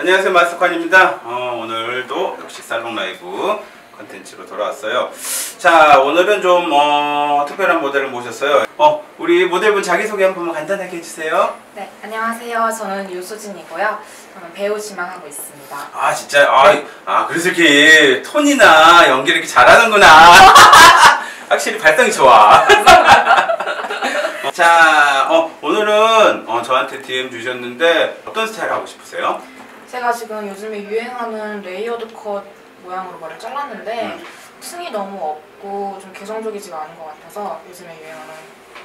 안녕하세요, 마스터관입니다. 오늘도 역시 살롱 라이브 컨텐츠로 돌아왔어요. 자, 오늘은 좀 특별한 모델을 모셨어요. 우리 모델분 자기소개 한 번만 간단하게 해주세요. 네, 안녕하세요. 저는 유수진이고요. 저는 배우 지망하고 있습니다. 아, 진짜요? 그래서 이렇게 톤이나 연기를 이렇게 잘하는구나. 확실히 발성이 좋아. 자, 오늘은 저한테 DM 주셨는데 어떤 스타일 하고 싶으세요? 제가 지금 요즘에 유행하는 레이어드 컷 모양으로 머리를 잘랐는데 층이 너무 없고 좀 개성적이지가 않은 것 같아서 요즘에 유행하는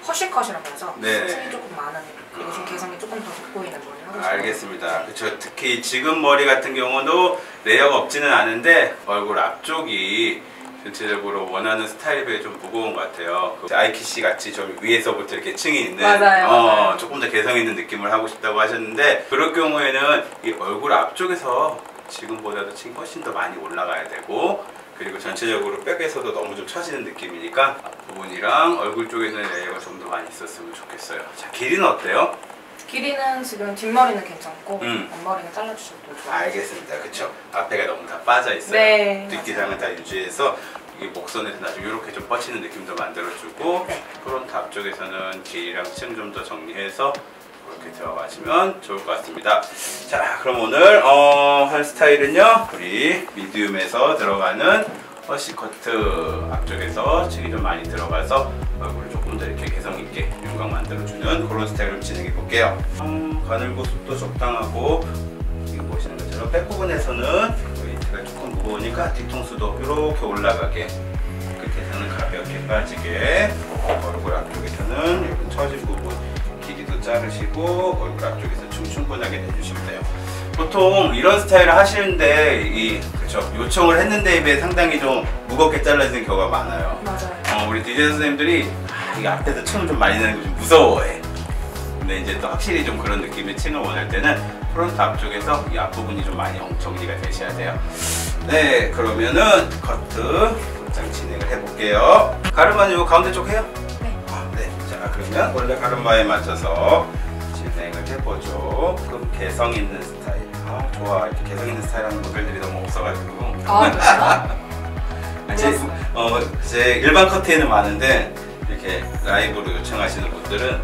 허쉬컷이라고 하죠. 네. 층이 조금 많은, 그리고 좀 개성이 조금 더 돋보이는 머리를 하고 싶어요. 알겠습니다. 그쵸. 특히 지금 머리 같은 경우도 레이어가 없지는 않은데 얼굴 앞쪽이 전체적으로 원하는 스타일에 비해 좀 무거운 것 같아요. 아이키씨 같이 좀 위에서부터 이렇게 층이 있는 맞아요. 조금 더 개성 있는 느낌을 하고 싶다고 하셨는데, 그럴 경우에는 이 얼굴 앞쪽에서 지금보다도 층이 훨씬 더 많이 올라가야 되고, 그리고 전체적으로 백에서도 너무 좀 처지는 느낌이니까 앞부분이랑 얼굴 쪽에는 레이어가 좀 더 많이 있었으면 좋겠어요. 자, 길이는 어때요? 길이는 지금 뒷머리는 괜찮고 앞머리는 잘라주셔도 좋아요. 알겠습니다. 그쵸. 앞에가 너무 다 빠져 있어요. 네, 뒷기장은 다 유지해서 이 목선에서 나중에 이렇게 좀 뻗치는 느낌도 만들어주고, 네. 프론트 앞쪽에서는 길이랑 층 좀 더 정리해서 이렇게 들어가시면 좋을 것 같습니다. 자, 그럼 오늘 할 스타일은요, 우리 미디움에서 들어가는 허쉬커트 앞쪽에서 층이 좀 많이 들어가서 얼굴을 조금 더 이렇게 개성있게 윤곽 만들어주는 그런 스타일로 진행해 볼게요. 가늘고 숱도 적당하고, 지금 보시는 것처럼 백 부분에서는 웨이트가 조금 무거우니까 뒤통수도 이렇게 올라가게, 끝에서는 가볍게 빠지게, 얼굴 앞쪽에서는 여기 처진 부분 길이도 자르시고 얼굴 앞쪽에서 충분하게 내주시면 돼요. 보통 이런 스타일을 하시는데 그쵸, 요청을 했는데 비해 상당히 좀 무겁게 잘라지는 경우가 많아요. 맞아요. 우리 DJ 선생님들이 이 앞에서 층을 좀 많이 내는 거 좀 무서워해. 근데 이제 또 확실히 좀 그런 느낌의 층을 원할 때는 프론트 앞쪽에서 이 앞부분이 좀 많이 정리가 되셔야 돼요. 네, 그러면은 커트 곧장 진행을 해볼게요. 가르마는 요 가운데 쪽 해요? 네. 네. 자, 그러면 원래 가르마에 맞춰서 진행을 해보죠. 그럼 개성 있는 스타일. 좋아. 이렇게 개성 있는 스타일 하는 모델들이 너무 없어가지고. 제 일반 커트에는 많은데 이렇게 라이브로 요청하시는 분들은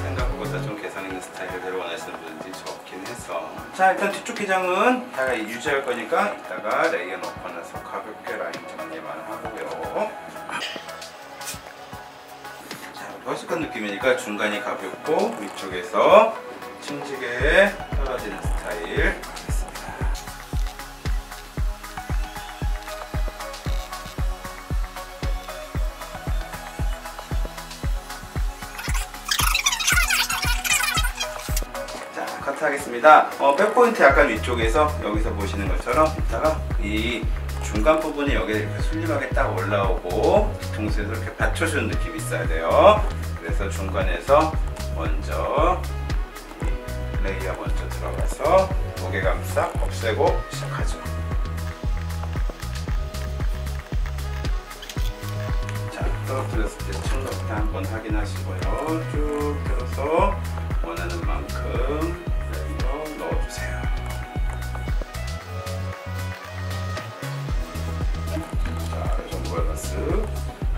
생각보다 좀 개성 있는 스타일을 원하시는 분들이 적긴 해서. 자, 일단 뒤쪽 기장은 다가 유지할 거니까 이따가 레이어 넣고 나서 가볍게 라인 정리만 하고요. 허스컷 느낌이니까 중간이 가볍고 위쪽에서 층지게 떨어지는 스타일 하겠습니다. 자, 커트하겠습니다. 백포인트 약간 위쪽에서 여기서 보시는 것처럼 이따가 이 중간 부분이 여기 이렇게 슬림하게 딱 올라오고 뒤통수에서 이렇게 받쳐주는 느낌이 있어야 돼요. 그래서 중간에서 먼저 레이어 먼저 들어가서 무게감 싹 없애고 시작하죠. 자, 떨어뜨렸을 때 층 높이 한번 확인하시고요. 쭉 들어서 원하는 만큼 레이어 넣어주세요.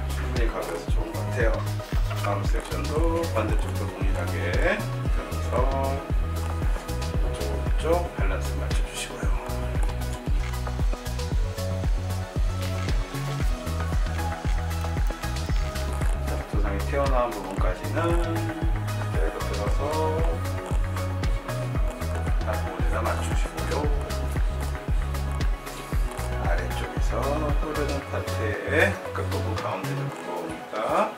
충분히 가벼워서 좋은 것 같아요. 다음 섹션도 반대쪽도 동일하게 들어서 이쪽 밸런스 맞춰주시고요. 두상이 튀어나온 부분까지는 그대로 들어서 다시 모델에다 맞추시고요. 아래쪽에서 흐르는 파트에 끝부분 가운데를 무거우니까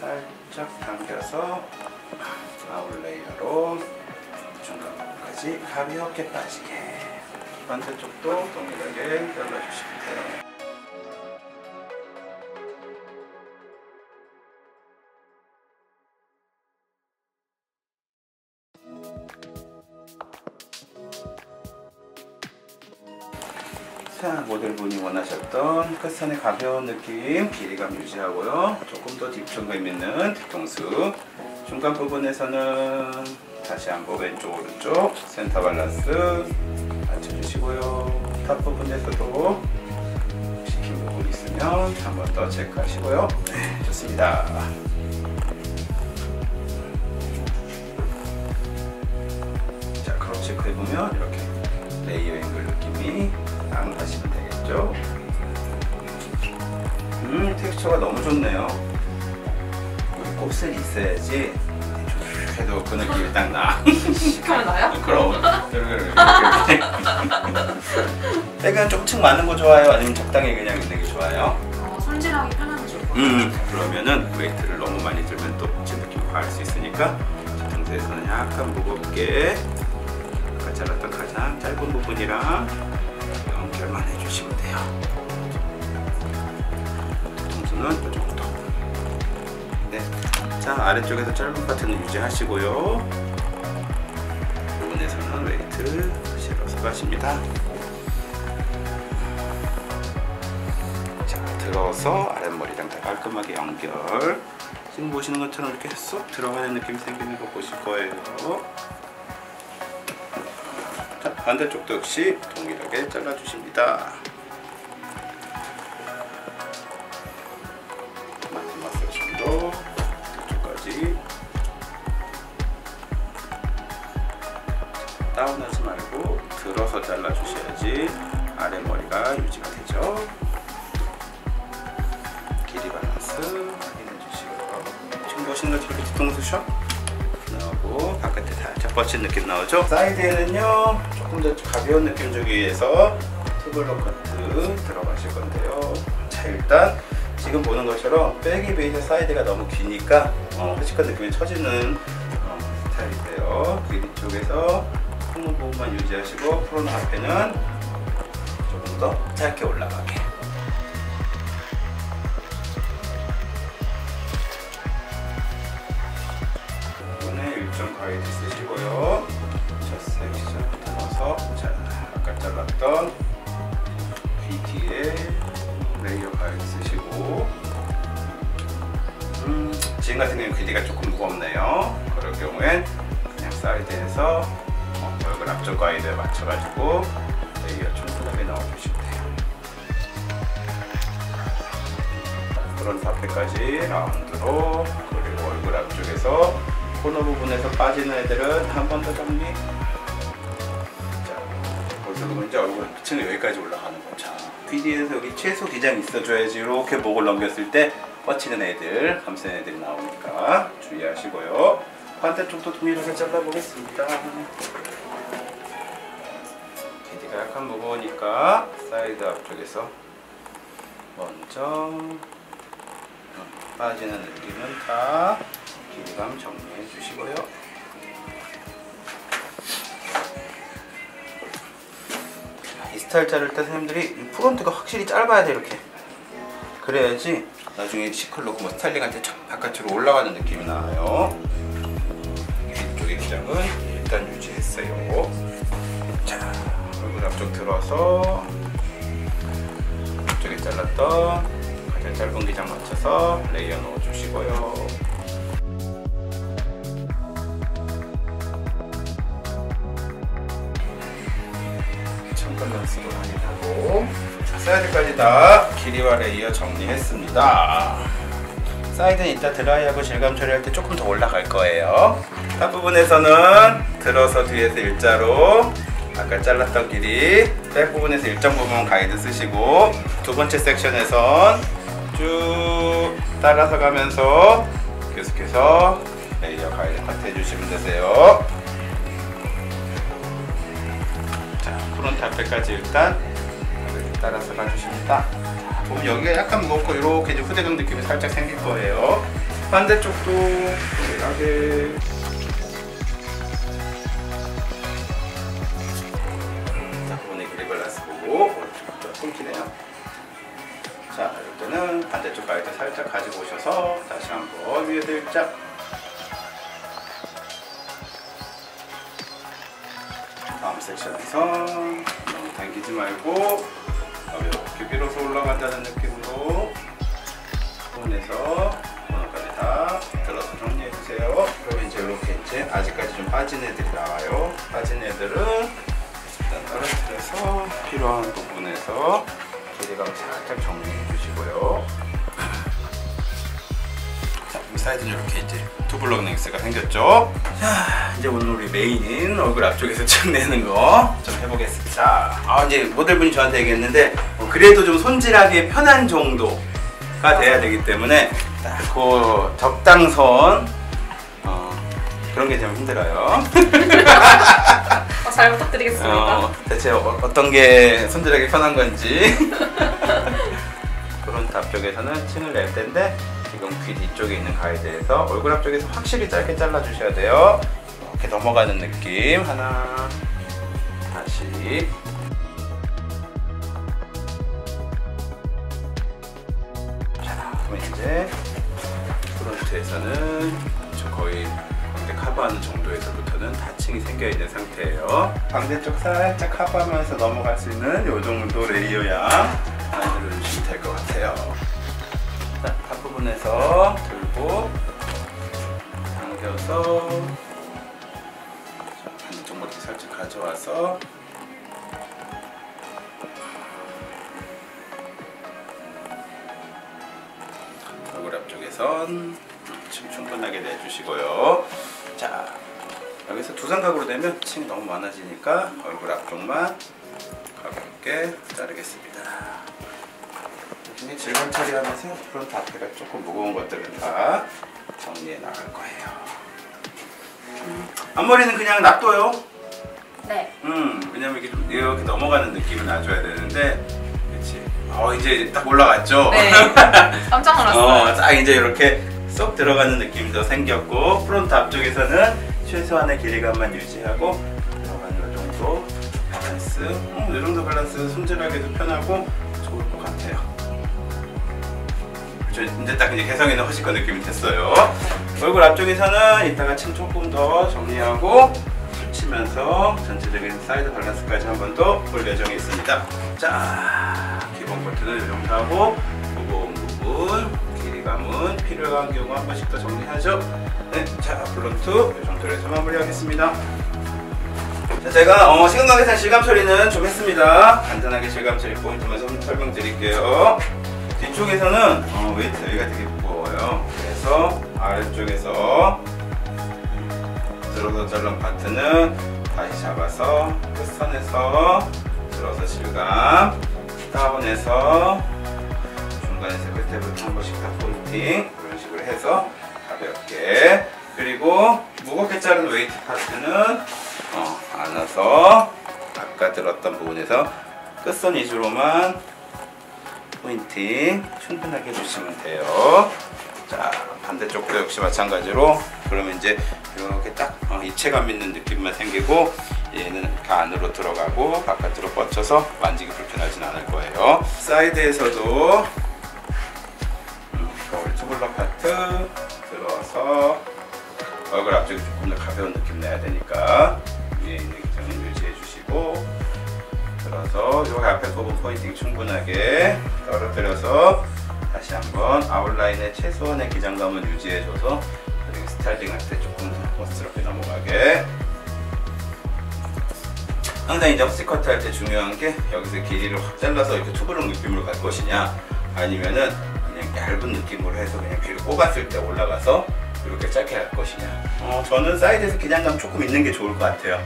살짝 당겨서 아웃 레이어로 중간 부분까지 가볍게 빠지게, 반대쪽도 동일하게 잘라주시면 돼요. 자, 모델분이 원하셨던 끝선의 가벼운 느낌, 길이감 유지하고요. 조금 더 뒷중감 있는 뒤통수. 중간 부분에서는 다시 한번 왼쪽 오른쪽 센터 밸런스 맞춰주시고요. 탑 부분에서도 시킨 부분 있으면 한 번 더 체크하시고요. 네, 좋습니다. 자, 크롭 체크해보면 이렇게 레이어 앵글 느낌이 딱 나시면 되겠죠. 텍스처가 너무 좋네요. 우리 곱슬이 있어야지 해도 그 느낌이 딱 나. 시키면 나요? 그럼 백은 조금 많은 거 좋아요? 아니면 적당히 그냥 있는 게 좋아요? 손질하기 편하게 좋을 것 같아요. 그러면은 웨이트를 너무 많이 들면 또 제 느낌 과할 수 있으니까 상태에서는 약간 무겁게 아까 잘랐던 가장 짧은 부분이랑 연결만 해주시면 돼요. 통수는 이 정도. 네. 자, 아래쪽에서 짧은 파트는 유지하시고요. 부분에서는 웨이트 실어서 가십니다. 자, 들어서 아랫머리랑 다 깔끔하게 연결. 지금 보시는 것처럼 이렇게 쏙 들어가는 느낌이 생기는 거 보실 거예요. 자, 반대쪽도 역시 동일하게 잘라주십니다. 마지막 섹션도 뒤쪽까지 다운하지 말고 들어서 잘라주셔야지 아랫머리가 유지가 되죠. 길이 밸런스 확인해주시고요. 지금 보시는 것처럼 뒤통수 셔 나오고 바깥에 살짝 뻗친 느낌 나오죠. 사이드에는요 조금 더 가벼운 느낌 주기 위해서 투블럭 커트 들어가실 건데요. 자, 일단 지금 보는 것처럼 백이 베이스 사이드가 너무 기니까 허식한 느낌이 처지는 스타일이세요. 그 뒤쪽에서 콩물 부분만 유지하시고 프론 앞에는 조금 더 짧게 올라가게. 이번에 일정 가이드 쓰시고요. 첫 섹션부터 넣어서 아까 잘랐던 귀 뒤에 레이어 가이드 쓰시고 지금 같은 경우는 귀뒤가 조금 무겁네요. 그럴 경우엔 그냥 사이드에서 얼굴 앞쪽 가이드에 맞춰가지고 레이어 충분하게 넣어주시면 돼요. 프론트 앞에까지 라운드로, 그리고 얼굴 앞쪽에서 코너 부분에서 빠지는 애들은 한 번 더 정리. 자, 벌써 보면 이제 얼굴 끝은 여기까지 올라가는 거. 자, 귀뒤에서 여기 최소 기장이 있어줘야지 이렇게 목을 넘겼을 때 뻗치는 애들, 감싸는 애들이 나오니까 주의하시고요. 반대쪽도 동일하게 잘라보겠습니다. 귀뒤가 약간 무거우니까 사이드 앞쪽에서 먼저 빠지는 느낌은 다 길이감 정리해 주시고요. 이 스타일 자를 때 선생님들이 프론트가 확실히 짧아야 돼. 이렇게 그래야지 나중에 시컬 놓고 뭐 스타일링할 때 바깥으로 올라가는 느낌이 나요. 뒤쪽의 기장은 일단 유지했어요. 자, 얼굴 앞쪽 들어서 앞쪽에 잘랐던 가장 짧은 기장 맞춰서 레이어 넣어주시고요. 밸런스도 확인하고, 사이드까지 다 길이와 레이어 정리했습니다. 사이드는 이따 드라이하고 질감 처리할 때 조금 더 올라갈 거예요. 탑 부분에서는 들어서 뒤에서 일자로 아까 잘랐던 길이, 백 부분에서 일정 부분 가이드 쓰시고, 두 번째 섹션에선 쭉 따라서 가면서 계속해서 레이어 가이드 커트 해주시면 되세요. 프론트 앞에까지 일단 따라서 가주십니다. 보면 여기가 약간 무겁고 이렇게 이제 후대각 느낌이 살짝 생길 거예요. 반대쪽도 동일하게. 자, 부분의 길이 밸런스 보고 오른쪽부터 끊기네요. 자, 이럴 때는 반대쪽 가이드 살짝 가지고 오셔서 다시 한번 위에서 일자. 다음 섹션에서 너무 당기지 말고 가볍게 밀어서 올라간다는 느낌으로 부분에서 코너까지 다 들어서 정리해주세요. 그리고 이제 이렇게 이제 아직까지 좀 빠진 애들이 나와요. 빠진 애들은 일단 떨어뜨려서 필요한 부분에서 길이감 살짝 정리해 주시고요. 자, 이 사이드는 이렇게 이제 투블럭 넥스가 생겼죠. 자, 이제 오늘 우리 메인인 얼굴 앞쪽에서 쭉 내는 거 좀 해보겠습니다. 자, 이제 모델분이 저한테 얘기했는데 그래도 좀 손질하기 편한 정도가 돼야 되기 때문에 그 적당선 그런 게 좀 힘들어요. 잘 부탁드리겠습니다. 대체 어떤 게 손질하기 편한 건지. 프론트 앞쪽에서는 층을 낼 텐데 지금 귀 뒤쪽에 있는 가이드에서 얼굴 앞쪽에서 확실히 짧게 잘라 주셔야 돼요. 이렇게 넘어가는 느낌. 하나, 다시. 자, 그럼 이제 프론트에서는 거의 광대 커버하는 정도에서부터는 다층이 생겨있는 상태예요. 광대쪽 살짝 커버하면서 넘어갈 수 있는 이 정도 레이어양 만들어주시면 될 것 같아요. 자, 앞부분에서 들고 당겨서 반대쪽 머리 살짝 가져와서 얼굴 앞쪽에선 충분하게 내주시고요. 자, 여기서 두 삼각으로 되면 층이 너무 많아지니까 얼굴 앞쪽만 가볍게 자르겠습니다. 나중에 질감 처리하면서 프론트 앞에가 조금 무거운 것들은 다 정리해 나갈 거예요. 앞머리는 그냥 놔둬요. 네. 왜냐면 이렇게 넘어가는 느낌을 놔줘야 되는데, 그렇지. 이제 딱 올라갔죠. 네. 깜짝 놀랐어요. 딱 이제 이렇게 쏙 들어가는 느낌도 생겼고, 프론트 앞쪽에서는 최소한의 길이감만 유지하고 들어가는 이 정도 밸런스. 이 정도 밸런스 손질하기도 편하고 좋을 것 같아요. 이제 딱 이제 개성있는 허시컷 느낌이 됐어요. 얼굴 앞쪽에서는 이따가 층 조금 더 정리하고 붙이면서 전체적인 사이드 밸런스까지 한 번 더 볼 예정이 있습니다. 자, 기본 코트는 이 정도 하고 무거운 부분, 길이감은 필요한 경우 한 번씩 더 정리하죠. 네, 자, 프론트 이 정도로 해서 마무리하겠습니다. 자, 제가 시간 관계상 질감 처리는 좀 했습니다. 간단하게 질감 처리 포인트만 설명드릴게요. 뒤쪽에서는 웨이트 여기가 되게 무거워요. 그래서 아래쪽에서 들어서 자른 파트는 다시 잡아서 끝선에서 들어서 실감, 다운해서 중간에서 끝에부터 한 번씩 다 포인팅 이런 식으로 해서 가볍게. 그리고 무겁게 자른 웨이트 파트는 안아서 아까 들었던 부분에서 끝선 위주로만 포인팅 충분하게 해주시면 돼요. 자, 반대쪽도 역시 마찬가지로. 그러면 이제 이렇게 딱 입체감 있는 느낌만 생기고 얘는 이렇게 안으로 들어가고 바깥으로 뻗쳐서 만지기 불편하진 않을 거예요. 사이드에서도 우리 투블럭 파트 들어서 얼굴 앞쪽이 조금 더 가벼운 느낌 내야 되니까 위에 있는 기장은 유지해 주시고, 들어서 여기 앞에 부분 포인팅 충분하게 떨어뜨려서 다시 한번 아웃라인의 최소한의 기장감을 유지해줘서 그리고 스타일링 할 때 조금 더 멋스럽게 넘어가게. 항상 이제 허스커트 할 때 중요한 게 여기서 길이를 확 잘라서 이렇게 투블럭 느낌으로 갈 것이냐, 아니면은 그냥 얇은 느낌으로 해서 그냥 귀를 꼽았을 때 올라가서 이렇게 짧게 할 것이냐. 저는 사이드에서 기장감 조금 있는 게 좋을 것 같아요.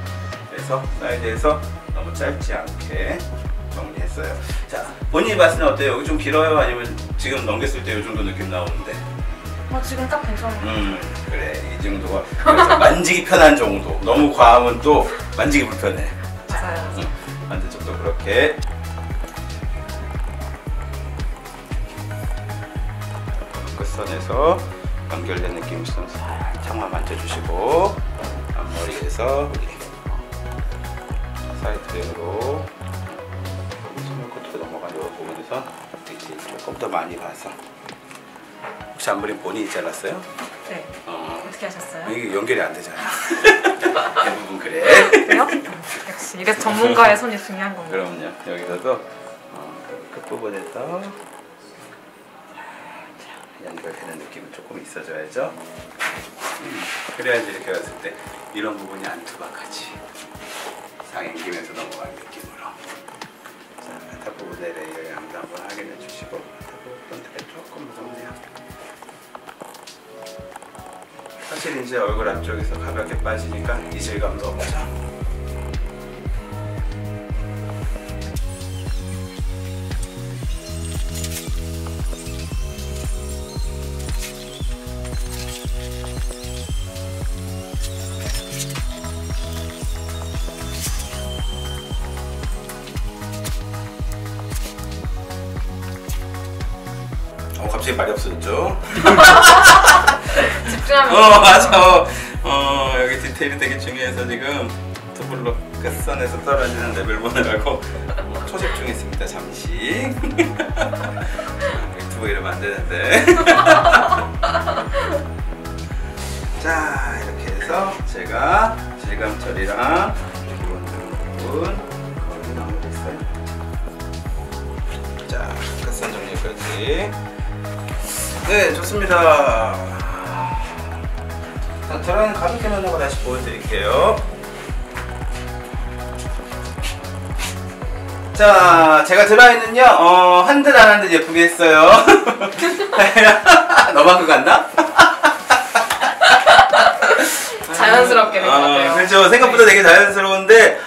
그래서 사이드에서 너무 짧지 않게 정리했어요. 자, 본인이 봤을 때 어때요? 여기 좀 길어요? 아니면 지금 넘겼을 때 이 정도 느낌 나오는데? 지금 딱 괜찮아요. 그래, 이 정도가 그래서 만지기 편한 정도. 너무 과하면 또 만지기 불편해. 맞아요. 반대쪽도 그렇게. 끝선에서 연결된 느낌 좀 살짝만 만져주시고, 앞머리에서 여기 사이드로 스몰코트로 넘어가는 부분에서 이제 조금 더 많이 봐서. 혹시 앞머리 본인이 잘랐어요? 네. 어떻게 하셨어요? 이게 연결이 안 되잖아. 이 부분 그래. 그래요? 역시 이래서 전문가의 손이 중요한 겁니다. 그럼요. 여기서도 끝부분에서 연결되는 느낌은 조금 있어줘야죠. 그래야지 이렇게 봤을 때 이런 부분이 안 투박하지. 상행기면서 넘어가는 느낌으로. 자, 탑 부분의 레이어 양도 한번 확인해 주시고 탑 부분들이 조금 무섭네요. 사실 이제 얼굴 앞쪽에서 가볍게 빠지니까 이질감도 없죠. 갑자기 말이 없어졌죠? 집중하면 맞아. 여기 디테일이 되게 중요해서 지금 투블로 끝선에서 떨어지는 레벨 보느라고 초집 중에 있습니다. 잠시. 유튜브 이러면 안 되는데. 자, 이렇게 해서 제가 질감 처리랑 기본 부분 거의 나오고 있어요. 자, 끝선 정리까지. 네, 좋습니다. 자, 드라이는 가볍게만 하고 다시 보여드릴게요. 자, 제가 드라이는요, 한 듯 안 한 듯 예쁘게 했어요. 너만 그거 같나? 자연스럽게 된 것 같아요. 그렇죠. 생각보다 되게 자연스러운데,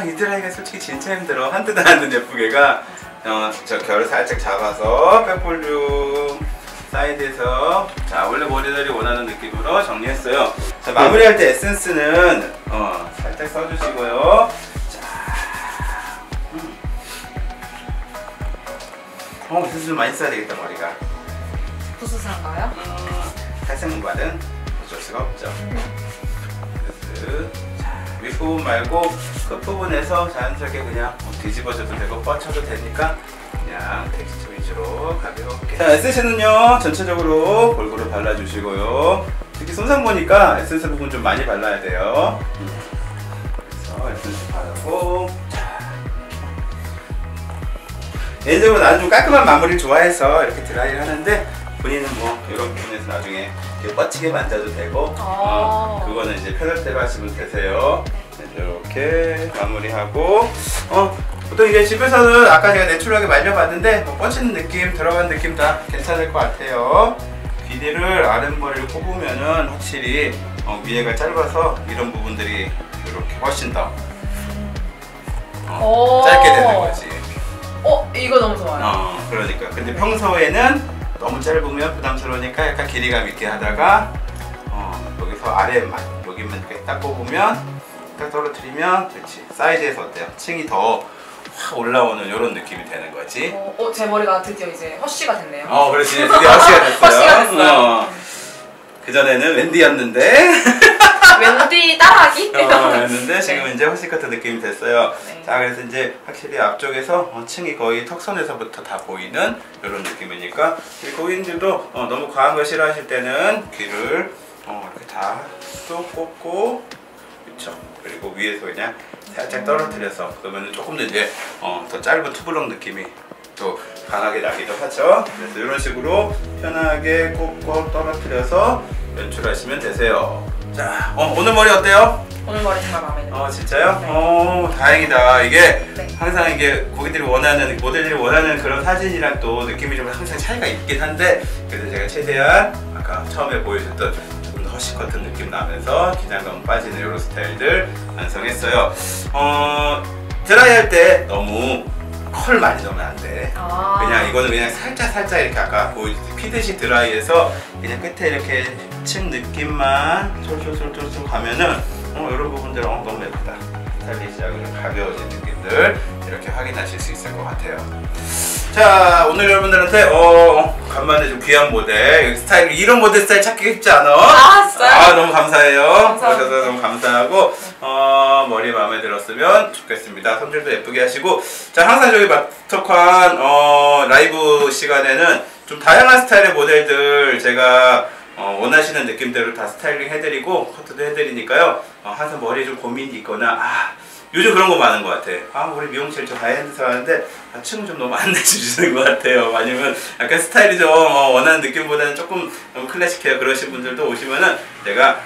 이 드라이가 솔직히 진짜 힘들어. 한 듯 안 한 듯 예쁘게가, 저 결을 살짝 잡아서 백볼륨 사이드에서 자 원래 머리들이 원하는 느낌으로 정리했어요. 자 마무리할 때 에센스는 살짝 써주시고요. 자, 에센스 좀 많이 써야 되겠다 머리가. 부스스한가요? 탈색 모발은 어쩔 수가 없죠. 그래서 자, 윗부분 말고 끝부분에서 자연스럽게 그냥 뒤집어줘도 되고 뻗쳐도 되니까 그냥 텍스처 위주로 가볍게. 자, 에센스는요 전체적으로 골고루 발라주시고요. 특히 손상 보니까 에센스 부분 좀 많이 발라야 돼요. 그래서 에센스 바르고. 개인적으로 나는 좀 깔끔한 마무리를 좋아해서 이렇게 드라이를 하는데 본인은 뭐 이런 부분에서 나중에 뻗치게 만져도 되고 그거는 이제 편할 대로 하시면 되세요. 이렇게 마무리하고 보통 이게 집에서는 아까 제가 내추럴하게 말려봤는데 뻗치는 느낌, 들어간 느낌 다 괜찮을 것 같아요. 길이를 아랫머리를 꼽으면은 확실히 위에가 짧아서 이런 부분들이 이렇게 훨씬 더 짧게 되는 거지. 이거 너무 좋아요. 그러니까 근데 평소에는 너무 짧으면 부담스러우니까 약간 길이감 있게 하다가 여기서 아래만 여기만 이렇게 딱 꼽으면 딱 떨어뜨리면 그렇지. 사이즈에서 어때요? 층이 더 확 올라오는 이런 느낌이 되는 거지. 제 머리가 드디어 이제 허쉬가 됐네요. 그렇지. 드디어 허쉬가 됐어요. 허쉬가 됐어요. 그전에는 웬디였는데 웬디 따라하기? 였는데 지금 이제 허쉬 같은 느낌이 됐어요. 네. 자, 그래서 이제 확실히 앞쪽에서 층이 거의 턱선에서부터 다 보이는 이런 느낌이니까 우리 고객님들도 너무 과한 거 싫어하실 때는 귀를 이렇게 다 쏙 꽂고 그쵸. 그리고 위에서 그냥 살짝 떨어뜨려서 그러면 조금 더 이제 더 짧은 투블럭 느낌이 또 강하게 나기도 하죠. 그래서 이런 식으로 편하게 꽂고 떨어뜨려서 연출하시면 되세요. 자, 오늘 머리 어때요? 오늘 머리 정말 마음에 들어요. 진짜요? 네. 다행이다. 이게 네. 항상 이게 고객들이 원하는, 모델들이 원하는 그런 사진이랑 또 느낌이 좀 항상 차이가 있긴 한데 그래서 제가 최대한 아까 처음에 보여줬던 조금 더 허쉬 커튼 느낌 나면서 기장감 빠지는 이런 스타일들 완성했어요. 드라이 할 때 너무 컬 많이 넣으면 안 돼. 그냥 이거는 그냥 살짝 이렇게 아까 피듯이 드라이해서 그냥 끝에 이렇게 층 느낌만 솔솔솔솔 가면은 이런 부분들 너무 예쁘다. 스타일리시하고 가벼워진 느낌들 이렇게 확인하실 수 있을 것 같아요. 자, 오늘 여러분들한테 간만에 좀 귀한 모델 스타일, 이런 모델 스타일 찾기 쉽지 않아. 진짜요? 너무 감사해요. 감사합니다. 그래서 너무 감사하고 머리 마음에 들었으면 좋겠습니다. 손질도 예쁘게 하시고. 자, 항상 저희 마스터관 라이브 시간에는 좀 다양한 스타일의 모델들 제가 원하시는 느낌대로 다 스타일링 해드리고 커트도 해드리니까요. 항상 머리에 좀 고민이 있거나 요즘 그런 거 많은 것 같아. 아, 우리 미용실 저 하이엔드에서 하는데 층을 좀 너무 안 내주시는 것 같아요. 아니면 약간 스타일이 좀 원하는 느낌보다는 조금 너무 클래식해요. 그러신 분들도 오시면은 제가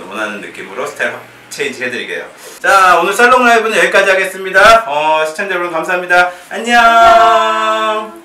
원하는 느낌으로 스타일 체인지 해드릴게요. 자, 오늘 살롱 라이브는 여기까지 하겠습니다. 시청자 여러분 감사합니다. 안녕.